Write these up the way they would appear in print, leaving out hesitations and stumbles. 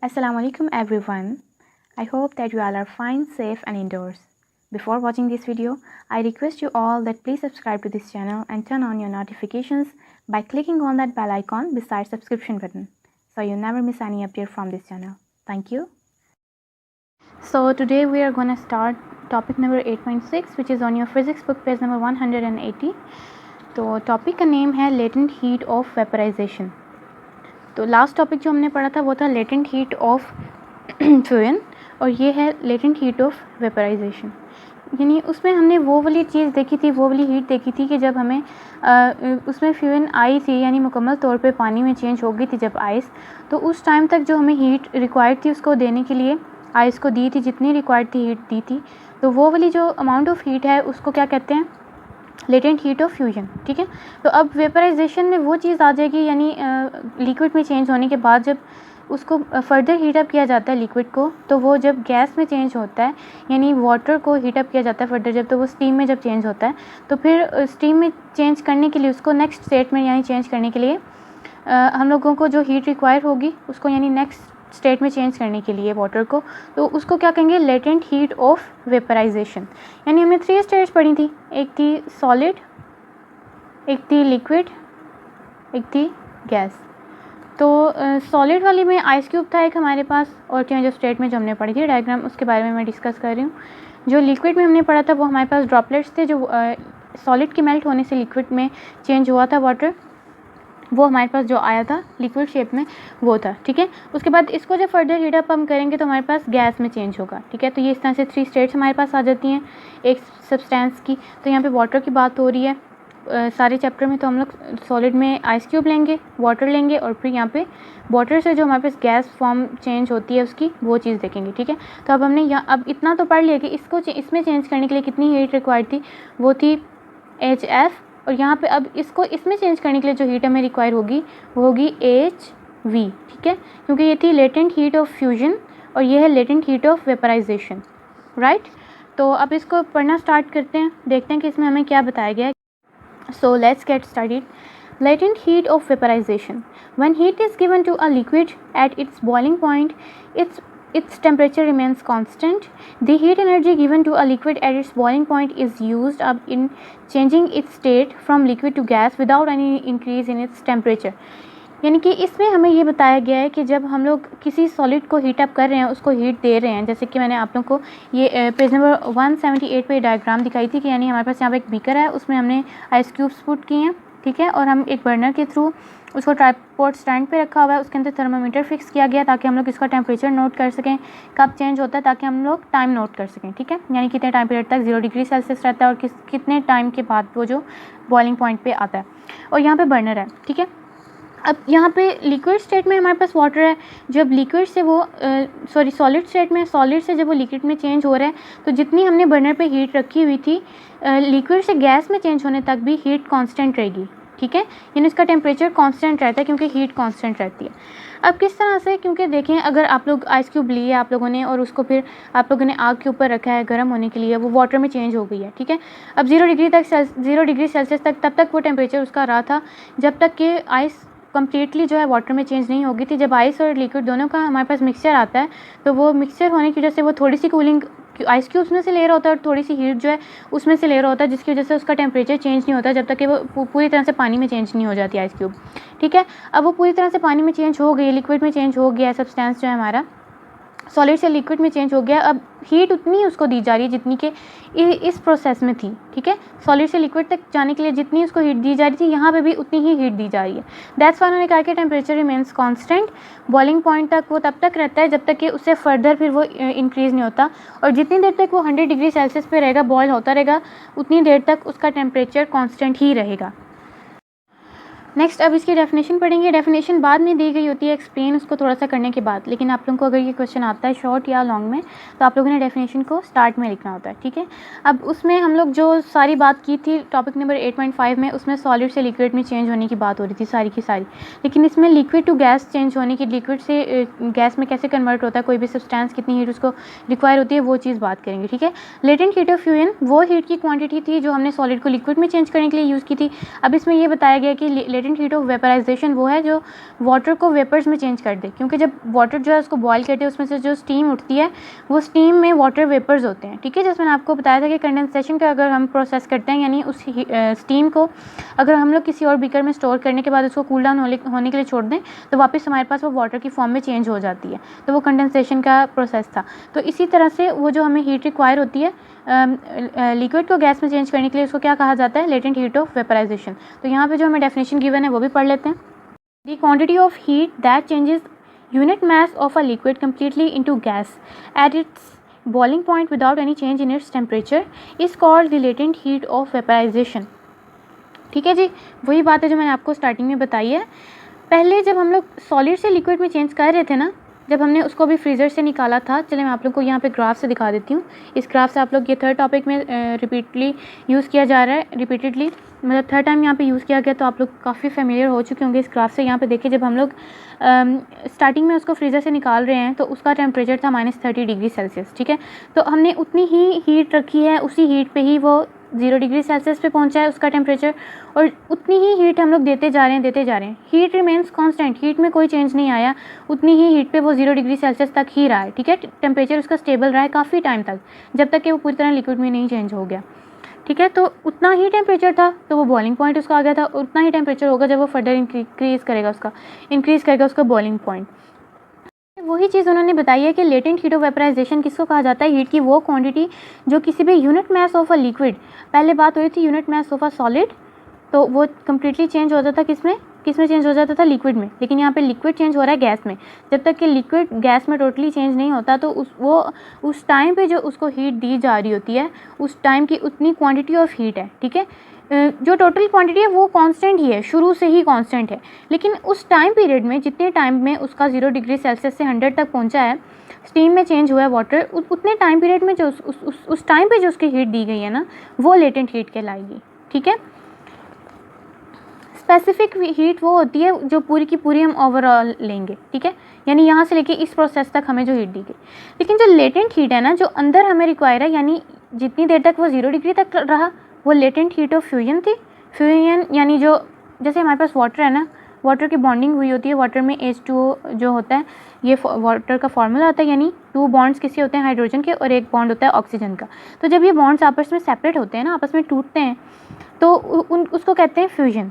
Assalamualaikum everyone. I hope that you all are fine, safe and indoors. Before watching this video, I request you all that please subscribe to this channel and turn on your notifications by clicking on that bell icon beside subscription button so you never miss any update from this channel. Thank you. So today we are going to start topic number 8.6 which is on your physics book page number 180. तो topic का name है latent heat of vaporisation. तो last topic जो हमने पढ़ा था वो था लेटेंट हीट ऑफ फ्यूजन और ये है लेटेंट हीट ऑफ वेपराइजेशन। यानी उसमें हमने वो वाली चीज़ देखी थी, वो वाली हीट देखी थी कि जब हमें उसमें फ्यूजन आई थी, यानी मुकम्मल तौर पे पानी में चेंज हो गई थी जब आइस, तो उस टाइम तक जो हमें हीट रिक्वायर्ड थी उसको देने के लिए आइस को दी थी, जितनी रिक्वायर्ड थी हीट दी थी। तो वो वाली जो अमाउंट ऑफ हीट है उसको क्या कहते हैं? Latent heat of fusion. ठीक है, तो अब वेपराइजेशन में वो चीज़ आ जाएगी, यानी लिक्विड में चेंज होने के बाद जब उसको फर्दर हीट अप किया जाता है लिक्विड को, तो वो जब गैस में चेंज होता है, यानी वाटर को हीट अप किया जाता है फर्दर जब, तो वो स्टीम में जब चेंज होता है, तो फिर स्टीम में चेंज करने के लिए उसको नेक्स्ट स्टेट में यानी चेंज करने के लिए हम लोगों को जो हीट रिक्वायर होगी उसको यानी नेक्स्ट स्टेट में चेंज करने के लिए वाटर को, तो उसको क्या कहेंगे? Latent heat of vaporization. यानी हमने 3 स्टेट्स पढ़ी थी, एक थी सॉलिड, एक थी लिक्विड, एक थी गैस। तो सॉलिड वाली में आइस क्यूब था एक हमारे पास, और चेंज ऑफ स्टेट में जो हमने पढ़ी थी डायग्राम, उसके बारे में मैं डिस्कस कर रही हूँ। जो लिक्विड में हमने पढ़ा था वो हमारे पास ड्रॉपलेट्स थे, जो सॉलिड के मेल्ट होने से लिक्विड में चेंज हुआ था वाटर, वो हमारे पास जो आया था लिक्विड शेप में वो था। ठीक है, उसके बाद इसको जब फर्दर हीट अप हम करेंगे तो हमारे पास गैस में चेंज होगा। ठीक है, तो ये इस तरह से 3 स्टेट्स हमारे पास आ जाती हैं एक सब्सटेंस की। तो यहाँ पे वाटर की बात हो रही है सारे चैप्टर में, तो हम लोग सॉलिड में आइस क्यूब लेंगे, वाटर लेंगे, और फिर यहाँ पे वाटर से जो हमारे पास गैस फॉर्म चेंज होती है उसकी वो चीज़ देखेंगे। ठीक है, तो अब हमने यहाँ अब इतना तो पढ़ लिया कि इसको इसमें चेंज करने के लिए कितनी हीट रिक्वायर्ड थी, वो थी HF, और यहाँ पे अब इसको इसमें चेंज करने के लिए जो हीट हमें रिक्वायर होगी वो होगी HV। ठीक है, क्योंकि ये थी लेटेंट हीट ऑफ फ्यूजन और ये है latent heat of vaporization. Right, तो अब इसको पढ़ना स्टार्ट करते हैं, देखते हैं कि इसमें हमें क्या बताया गया है। So let's get started. Latent heat of vaporization. When heat is given to a liquid at its boiling point, its temperature remains constant. The heat energy given to a liquid at its boiling point is used up in changing its state from liquid to gas without any increase in its temperature. यानी कि इसमें हमें ये बताया गया है कि जब हम लोग किसी सॉलिड को हीट अप कर रहे हैं, उसको हीट दे रहे हैं, जैसे कि मैंने आप लोगों को ये पेज नंबर 178 पे डायग्राम दिखाई थी कि यानी हमारे पास यहाँ पे एक बीकर है, उसमें हमने आइस क्यूब्स पुट किए हैं। ठीक है, और हम एक बर्नर के थ्रू उसको ट्राइपॉड स्टैंड पे रखा हुआ है, उसके अंदर थर्मामीटर फिक्स किया गया ताकि हम लोग इसका टेम्परेचर नोट कर सकें, कब चेंज होता है, ताकि हम लोग टाइम नोट कर सकें। ठीक है, यानी कितने टाइम पीरियड तक 0 डिग्री सेल्सियस रहता है और कितने टाइम के बाद वो जो बॉइलिंग पॉइंट पे आता है। और यहाँ पे बर्नर है। ठीक है, अब यहाँ पे लिक्विड स्टेट में हमारे पास वाटर है, जब लिक्विड से वो सॉलिड स्टेट में, सॉलिड से जब वो लिक्विड में चेंज हो रहा है, तो जितनी हमने बर्नर पे हीट रखी हुई थी लिक्विड से गैस में चेंज होने तक भी हीट कांस्टेंट रहेगी। ठीक है, यानी इसका टेम्परेचर कांस्टेंट रहता है क्योंकि हीट कांस्टेंट रहती है। अब किस तरह से, क्योंकि देखें अगर आप लोग आइस क्यूब लिए आप लोगों ने और उसको फिर आप लोगों ने आग के ऊपर रखा है गर्म होने के लिए, वो वाटर में चेंज हो गई है। ठीक है, अब 0 डिग्री सेल्सियस तक तब तक वो टेम्परेचर उसका रहा था जब तक कि आइस कम्प्लीटली जो है वाटर में चेंज नहीं होगी थी। जब आइस और लिक्विड दोनों का हमारे पास मिक्सचर आता है, तो वो मिक्सचर होने की वजह से वो थोड़ी सी कूलिंग आइस क्यूब्स में से ले रहा होता है और थोड़ी सी हीट जो है उसमें से ले रहा होता है, जिसकी वजह से उसका टेम्परेचर चेंज नहीं होता जब तक कि वो पूरी तरह से पानी में चेंज नहीं हो जाती आइस क्यूब। ठीक है, अब वो पूरी तरह से पानी में चेंज हो गई, लिक्विड में चेंज हो गया, सब्सटेंस जो है हमारा सॉलिड से लिक्विड में चेंज हो गया। अब हीट उतनी उसको दी जा रही है जितनी कि इस प्रोसेस में थी। ठीक है, सॉलिड से लिक्विड तक जाने के लिए जितनी उसको हीट दी जा रही थी, यहाँ पे भी उतनी ही हीट दी जा रही है। दैट्स व्हाई उन्होंने कहा कि temperature remains constant, boiling point तक वो तब तक रहता है जब तक कि उससे फर्दर फिर वो इंक्रीज़ नहीं होता, और जितनी देर तक वो 100 डिग्री सेल्सियस पे रहेगा, बॉयल होता रहेगा, उतनी देर तक उसका टेम्परेचर कॉन्स्टेंट ही रहेगा। नेक्स्ट अब इसकी डेफिनेशन पढ़ेंगे। डेफिनेशन बाद में दी गई होती है, एक्सप्लेन उसको थोड़ा सा करने के बाद, लेकिन आप लोगों को अगर ये क्वेश्चन आता है शॉर्ट या लॉन्ग में, तो आप लोगों ने डेफिनेशन को स्टार्ट में लिखना होता है। ठीक है, अब उसमें हम लोग जो सारी बात की थी टॉपिक नंबर 8.5 में, उसमें सॉलिड से लिक्विड में चेंज होने की बात हो रही थी सारी की सारी, लेकिन इसमें लिक्विड टू गैस चेंज होने की, लिक्विड से गैस में कैसे कन्वर्ट होता है, कोई भी सब्सटेंस कितनी हीट उसको रिक्वायर होती है, वो चीज़ बात करेंगे। ठीक है, लेटेंट हीट ऑफ फ्यूजन वो हीट की क्वांटिटी थी जो हमने सॉलिड को लिक्विड में चेंज करने के लिए यूज़ की थी। अब इसमें ये बताया गया कि लेटेंट हीट ऑफ वेपराइजेशन वो है जो वाटर को वेपर्स में चेंज कर दे, क्योंकि जब वाटर जो है उसको बॉयल करते हैं उसमें से जो स्टीम उठती है वो स्टीम में वाटर वेपर्स होते हैं, ठीक है। जैसे मैंने आपको बताया था कि कंडेंसेशन का अगर हम प्रोसेस करते हैं, यानी उस स्टीम को अगर हम लोग किसी और बीकर में स्टोर करने के बाद उसको कूल डाउन होने के लिए छोड़ दें तो वापस हमारे पास वो वाटर की फॉर्म में चेंज हो जाती है, तो वो कंडेंसेशन का प्रोसेस था। तो इसी तरह से वो जो हमें हीट रिक्वायर होती है लिक्विड को गैस में चेंज करने के लिए, उसको क्या कहा जाता है, लेटेंट हीट ऑफ वेपराइजेशन। तो यहाँ पे जो हमें डेफिनेशन गिवन है वो भी पढ़ लेते हैं। The quantity of heat that changes unit mass of a liquid completely into gas at its boiling point without any change in its temperature is called the latent heat of vaporization। ठीक है जी, वही बात है जो मैंने आपको starting में बताई है। पहले जब हम लोग सॉलिड से लिक्विड में चेंज कर रहे थे ना, जब हमने उसको भी फ्रीज़र से निकाला था, चलिए मैं आप लोग को यहाँ पे ग्राफ से दिखा देती हूँ। इस ग्राफ से आप लोग, ये थर्ड टॉपिक में रिपीटली यूज़ किया जा रहा है, रिपीटेडली मतलब थर्ड टाइम यहाँ पे यूज़ किया गया, तो आप लोग काफ़ी फेमिलियर हो चुके होंगे इस ग्राफ से। यहाँ पे देखिए, जब हम लोग स्टार्टिंग में उसको फ्रीज़र से निकाल रहे हैं तो उसका टेम्परेचर था -30 डिग्री सेल्सियस, ठीक है। तो हमने उतनी ही हीट रखी है, उसी हीट पे ही वो 0 डिग्री सेल्सियस पे पहुंचा है उसका टेम्परेचर, और उतनी ही हीट हम लोग देते जा रहे हैं। हीट रिमेन्स कांस्टेंट, हीट में कोई चेंज नहीं आया, उतनी ही हीट पे वो 0 डिग्री सेल्सियस तक ही रहा है, ठीक है। टेम्परेचर उसका स्टेबल रहा है काफ़ी टाइम तक, जब तक कि वो पूरी तरह लिक्विड में नहीं चेंज हो गया, ठीक है। तो उतना ही टेम्परेचर था, तो वो बॉइलिंग पॉइंट उसका आ गया था। उतना ही टेम्परेचर होगा जब वो फर्दर इंक्रीज़ करेगा उसका बॉइलिंग पॉइंट। वही चीज़ उन्होंने बताई है कि लेटेंट हीट ऑफ वेपराइजेशन किसको कहा जाता है, हीट की वो क्वांटिटी जो किसी भी unit mass of a liquid, पहले बात हो रही थी unit mass of a solid, तो वो कम्प्लीटली चेंज हो जाता था किसमें चेंज हो जाता था, लिक्विड में। लेकिन यहाँ पे लिक्विड चेंज हो रहा है गैस में। जब तक कि लिक्विड गैस में टोटली चेंज नहीं होता तो उस टाइम पे जो उसको हीट दी जा रही होती है, उस टाइम की उतनी क्वांटिटी ऑफ हीट है, ठीक है। जो टोटल क्वांटिटी है वो कांस्टेंट ही है, शुरू से ही कांस्टेंट है। लेकिन उस टाइम पीरियड में, जितने टाइम में उसका 0 डिग्री सेल्सियस से 100 तक पहुंचा है, स्टीम में चेंज हुआ है वाटर, उतने टाइम पीरियड में जो उस टाइम पे जो उसकी हीट दी गई है ना, वो लेटेंट हीट कहलाएगी, ठीक है। स्पेसिफिक हीट वो होती है जो पूरी की पूरी हम ओवरऑल लेंगे, ठीक है, यानी यहाँ से लेके इस प्रोसेस तक हमें जो हीट दी गई। लेकिन जो लेटेंट हीट है ना, जो अंदर हमें रिक्वायर है, यानी जितनी देर तक वो 0 डिग्री तक रहा, वो लेटेंट हीट ऑफ फ्यूजन थी। फ्यूजन यानी जो, जैसे हमारे पास वाटर है ना, वाटर की बॉन्डिंग हुई होती है, वाटर में H2O जो होता है, ये वाटर का फार्मूला होता है, यानी 2 बॉन्ड्स किसी होते हैं हाइड्रोजन के और एक बॉन्ड होता है ऑक्सीजन का। तो जब ये बॉन्ड्स आपस में सेपरेट होते हैं ना, आपस में टूटते हैं, तो उसको कहते हैं फ्यूजन,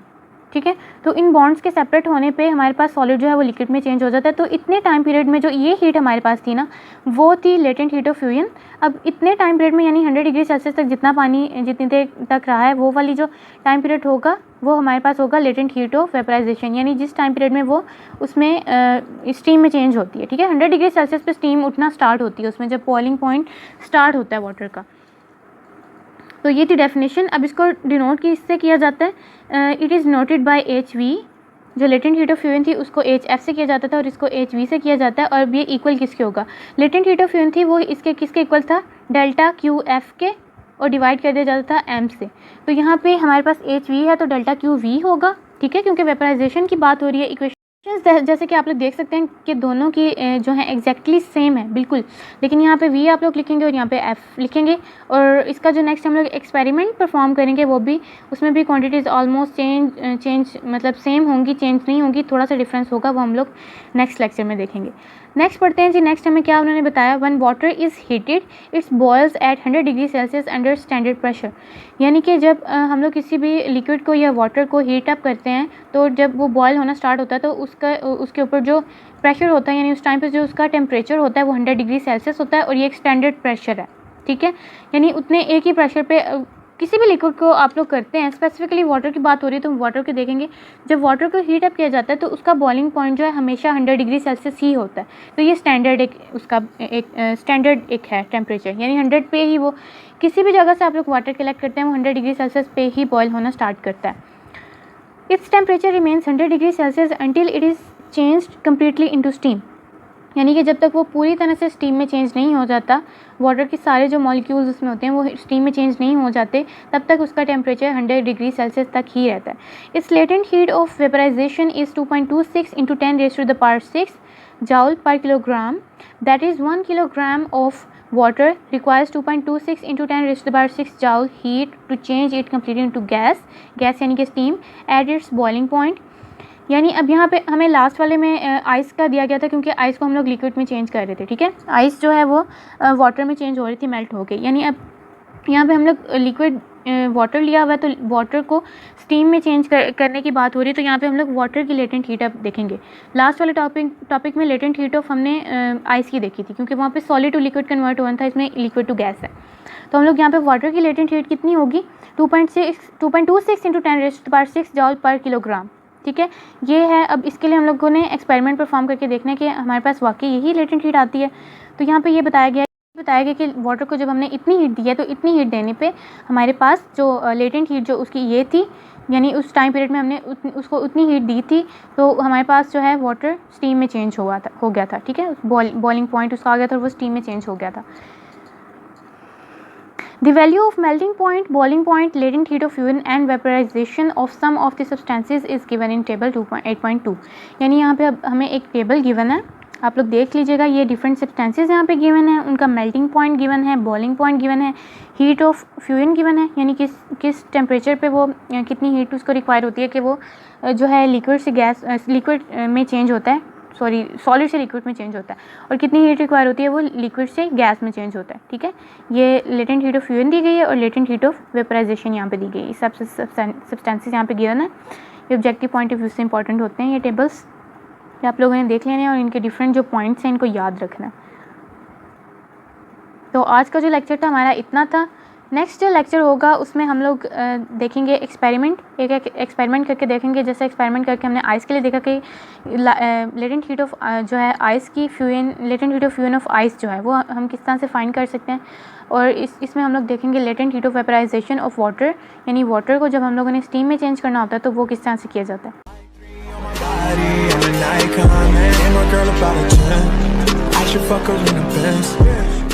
ठीक है। तो इन बॉन्ड्स के सेपरेट होने पे हमारे पास सॉलिड जो है वो लिक्विड में चेंज हो जाता है। तो इतने टाइम पीरियड में जो ये हीट हमारे पास थी ना, वो थी लेटेंट हीट ऑफ फ्यूजन। अब इतने टाइम पीरियड में, यानी 100 डिग्री सेल्सियस तक जितना पानी जितनी देर तक रहा है, वो वाली जो टाइम पीरियड होगा वो हमारे पास होगा लेटेंट हीट ऑफ वेपराइजेशन, यानी जिस टाइम पीरियड में वो उसमें स्टीम में चेंज होती है, ठीक है। 100 डिग्री सेल्सियस पे स्टीम उठना स्टार्ट होती है, उसमें जब बॉइलिंग पॉइंट स्टार्ट होता है वाटर का। तो ये थी डेफिनेशन। अब इसको डिनोट किससे किया जाता है, it is noted bye HV। जो लेटेंट हीट ऑफ फ्यूजन थी उसको HF से किया जाता था और इसको HV से किया जाता है। और ये इक्वल किसके होगा, लेटेंट हीट ऑफ फ्यूजन थी वो इसके किसके इक्वल था, डेल्टा QF के, और डिवाइड कर दिया जाता था M से। तो यहाँ पे हमारे पास HV है तो डेल्टा QV होगा, ठीक है, क्योंकि वेपराइजेशन की बात हो रही है। इक्वेशन जैसे कि आप लोग देख सकते हैं कि दोनों की जो है एग्जैक्टली सेम है बिल्कुल, लेकिन यहाँ पे V आप लोग लिखेंगे और यहाँ पे F लिखेंगे। और इसका जो नेक्स्ट हम लोग एक्सपेरिमेंट परफॉर्म करेंगे वो भी, उसमें भी क्वांटिटीज़ ऑलमोस्ट चेंज मतलब सेम होंगी, चेंज नहीं होंगी, थोड़ा सा डिफरेंस होगा, वो हम लोग नेक्स्ट लेक्चर में देखेंगे। नेक्स्ट पढ़ते हैं जी। नेक्स्ट हमें क्या उन्होंने बताया, when water is heated it's boils at 100 degree Celsius under standard pressure. यानी कि जब हम लोग किसी भी लिक्विड को या वाटर को हीट अप करते हैं, तो जब वो बॉयल होना स्टार्ट होता है तो उसके ऊपर जो प्रेशर होता है, यानी उस टाइम पे जो उसका टेम्परेचर होता है वो 100 डिग्री सेल्सियस होता है, और ये एक स्टैंडर्ड प्रेशर है, ठीक है। यानी उतने एक ही प्रेशर पे किसी भी लिक्विड को आप लोग करते हैं। स्पेसिफिकली वाटर की बात हो रही है तो वाटर के देखेंगे, जब वाटर को हीट अप किया जाता है तो उसका बॉइलिंग पॉइंट जो है हमेशा 100 डिग्री सेल्सियस ही होता है। तो ये स्टैंडर्ड स्टैंडर्ड एक है टेम्परेचर, यानी 100 पे ही वो, किसी भी जगह से आप लोग वाटर कलेक्ट करते हैं वो 100 डिग्री सेल्सियस पे ही बॉयल होना स्टार्ट करता है। Its temperature remains 100 degree Celsius until it is changed completely into steam. यानी कि जब तक वो पूरी तरह से स्टीम में चेंज नहीं हो जाता, वाटर के सारे जो मॉलिक्यूल्स उसमें होते हैं वो स्टीम में चेंज नहीं हो जाते, तब तक उसका टेम्परेचर 100 डिग्री सेल्सियस तक ही रहता है। Its latent heat of vaporization is 2.26 × 10⁶ joule per kilogram, that is 1 kilogram of water requires 2.26 × 10⁶ joule heat to change it completely into gas यानी कि steam at its boiling point। यानी अब यहाँ पे हमें लास्ट वाले में आइस का दिया गया था, क्योंकि आइस को हम लोग लिक्विड में चेंज कर रहे थे, ठीक है। आइस जो है वो वाटर में चेंज हो रही थी, मेल्ट हो गई। यानी अब यहाँ पे हम लोग लिक्विड वाटर लिया हुआ है, तो वाटर को स्टीम में चेंज करने की बात हो रही है। तो यहाँ पे हम लोग वाटर की लेटेंट हीट अब देखेंगे। लास्ट वाले टॉपिक में लेटेंट हीट ऑफ हमने आइस की देखी थी, क्योंकि वहाँ पे सॉलिड टू लिक्विड कन्वर्ट हुआ था, इसमें लिक्विड टू गैस है। तो हम लोग यहाँ पे वाटर की लेटेंट हीट कितनी होगी, 2.26 इंटू 10⁻6 जॉल पर किलोग्राम, ठीक है। ये है। अब इसके लिए हम लोगों ने एक्सपेरिमेंट परफॉर्म करके देखना है कि हमारे पास वाकई यही लेटेंट हीट आती है। तो यहाँ पे ये बताया गया कि वाटर को जब हमने इतनी हीट दी है, तो इतनी हीट देने पे हमारे पास जो लेटेंट हीट जो उसकी ये थी, यानी उस टाइम पीरियड में हमने उसको उतनी हीट दी थी, तो हमारे पास जो है वाटर स्टीम में चेंज हो गया था, ठीक है। बॉइलिंग पॉइंट उसका आ गया था और वो स्टीम में चेंज हो गया था। The value of melting point, boiling point, latent heat of fuel and vaporization of some of the substances is given in table 8.2। यानी यहाँ पे अब हमें एक टेबल गिवन है, आप लोग देख लीजिएगा। ये डिफरेंट सब्सटेंसेज यहाँ पे गिवन है, उनका मेल्टिंग पॉइंट गिवन है, बॉइलिंग पॉइंट गिवन है, हीट ऑफ फ्यूजन गिवन है, यानी किस टेम्परेचर पे वो कितनी हीट उसको रिक्वायर होती है कि वो जो है लिक्विड से गैस लिक्विड में चेंज होता है, सॉलिड से लिक्विड में चेंज होता है, और कितनी हीट रिक्वायर होती है वो लिक्विड से गैस में चेंज होता है, ठीक है। ये लेटेंट हीट ऑफ फ्यूजन दी गई है और लेटेंट हीट ऑफ वेपराइजेशन यहाँ पे दी गई है। सब सब्सटेंसेस यहाँ पे गिवन है। ये ऑब्जेक्टिव पॉइंट ऑफ व्यू से इंपॉर्टेंट होते हैं ये टेबल्स, ये आप लोगों ने देख लेने हैं और इनके डिफरेंट जो पॉइंट्स हैं इनको याद रखना। तो आज का जो लेक्चर था हमारा इतना था। नेक्स्ट जो लेक्चर होगा उसमें हम लोग देखेंगे एक्सपेरिमेंट, एक एक्सपेरिमेंट करके देखेंगे। जैसे एक्सपेरिमेंट करके हमने आइस के लिए देखा कि लेटेंट हीट ऑफ जो है आइस की latent heat of fusion of ice जो है वो हम किस तरह से फाइंड कर सकते हैं। और इसमें हम लोग देखेंगे latent heat of vaporization of water, यानी वाटर को जब हम लोगों ने स्टीम में चेंज करना होता है तो वो किस तरह से किया जाता है। I should fuck her in the Benz.